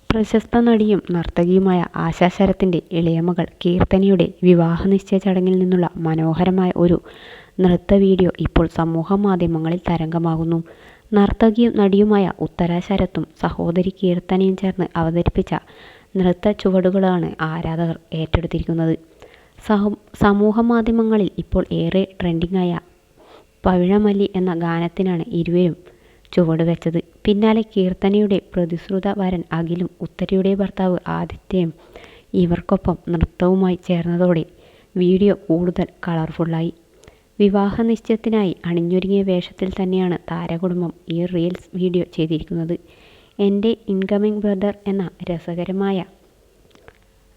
പ്രശസ്ത നടിയും നർത്തകിയുമായ ആശാ ശരത്തിൻ്റെ ഇളയ മകൾ കീർത്തനയുടെ വിവാഹ നിശ്ചയ ചടങ്ങിൽ നിന്നുള്ള മനോഹരമായ ഒരു നൃത്ത വീഡിയോ ഇപ്പോൾ സമൂഹ മാധ്യമങ്ങളിൽ തരംഗമാകുന്നു. നർത്തകിയും നടിയുമായ ഉത്തര ശരത്തും സഹോദരി കീർത്തനയും ചേർന്ന് അവതരിപ്പിച്ച നൃത്ത ചുവടുകളാണ് ആരാധകർ ഏറ്റെടുത്തിരിക്കുന്നത്. സമൂഹ മാധ്യമങ്ങളിൽ ഇപ്പോൾ ഏറെ ട്രെൻഡിങ്ങായ പവിഴമല്ലി എന്ന ഗാനത്തിനാണ് ഇരുവരും ചുവട് വെച്ചത്. പിന്നാലെ കീർത്തനയുടെ പ്രതിശ്രുത വരൻ അഖിലും ഉത്തരയുടെ ഭർത്താവ് ആദിത്യയും ഇവർക്കൊപ്പം നൃത്തവുമായി ചേർന്നതോടെ വീഡിയോ കൂടുതൽ കളർഫുള്ളായി. വിവാഹ നിശ്ചയത്തിനായി അണിഞ്ഞൊരുങ്ങിയ വേഷത്തിൽ തന്നെയാണ് താരകുടുംബം ഈ റീൽസ് വീഡിയോ ചെയ്തിരിക്കുന്നത്. എൻ്റെ ഇൻകമിങ് ബ്രദർ എന്ന രസകരമായ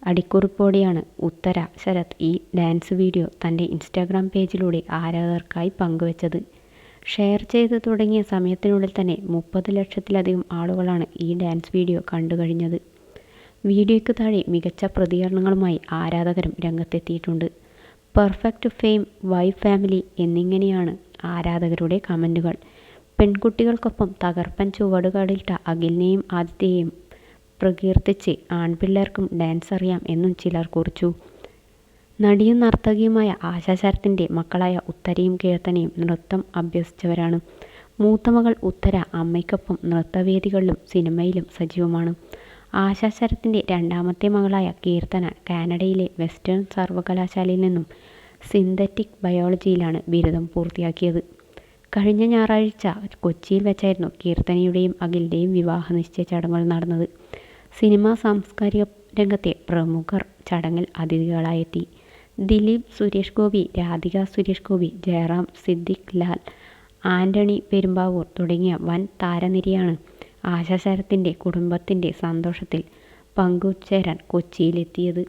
അടിക്കുറിപ്പോടെയാണ് ഉത്തര ശരത് ഈ ഡാൻസ് വീഡിയോ തൻ്റെ ഇൻസ്റ്റാഗ്രാം പേജിലൂടെ ആരാധകർക്കായി പങ്കുവച്ചത്. ഷെയർ ചെയ്ത് തുടങ്ങിയ സമയത്തിനുള്ളിൽ തന്നെ 30 ലക്ഷത്തിലധികം ആളുകളാണ് ഈ ഡാൻസ് വീഡിയോ കണ്ടു കഴിഞ്ഞത്. വീഡിയോയ്ക്ക് താഴെ മികച്ച പ്രതികരണങ്ങളുമായി ആരാധകരും രംഗത്തെത്തിയിട്ടുണ്ട്. പെർഫെക്റ്റ് ഫെയിം, വൈഫ് ഫാമിലി എന്നിങ്ങനെയാണ് ആരാധകരുടെ കമൻറ്റുകൾ. പെൺകുട്ടികൾക്കൊപ്പം തകർപ്പൻ ചുവടുകളിട്ട അഖിലിനെയും ആദിത്യയെയും പ്രകീർത്തിച്ച് ആൺപിള്ളേർക്കും ഡാൻസ് അറിയാം എന്നും ചിലർ കുറിച്ചു. നടിയും നർത്തകിയുമായ ആശാ ശരത്തിൻ്റെ മക്കളായ ഉത്തരയും കീർത്തനയും നൃത്തം അഭ്യസിച്ചവരാണ്. മൂത്ത മകൾ ഉത്തര അമ്മയ്ക്കൊപ്പം നൃത്തവേദികളിലും സിനിമയിലും സജീവമാണ്. ആശാ ശരത്തിൻ്റെ രണ്ടാമത്തെ മകളായ കീർത്തന കാനഡയിലെ വെസ്റ്റേൺ സർവകലാശാലയിൽ നിന്നും സിന്തറ്റിക് ബയോളജിയിലാണ് ബിരുദം പൂർത്തിയാക്കിയത്. കഴിഞ്ഞ ഞായറാഴ്ച കൊച്ചിയിൽ വെച്ചായിരുന്നു കീർത്തനയുടെയും അഖിലിൻ്റെയും വിവാഹ നിശ്ചയ ചടങ്ങുകൾ നടന്നത്. സിനിമാ സാംസ്കാരിക രംഗത്തെ പ്രമുഖർ ചടങ്ങിൽ അതിഥികളായെത്തി. ദിലീപ്, സുരേഷ് ഗോപി, രാധിക സുരേഷ് ഗോപി, ജയറാം, സിദ്ദിഖ് ലാൽ, ആൻ്റണി പെരുമ്പാവൂർ തുടങ്ങിയ വൻ താരനിരയാണ് ആശാ ശരത്തിൻ്റെ കുടുംബത്തിൻ്റെ സന്തോഷത്തിൽ പങ്കുചേരാൻ കൊച്ചിയിലെത്തിയത്.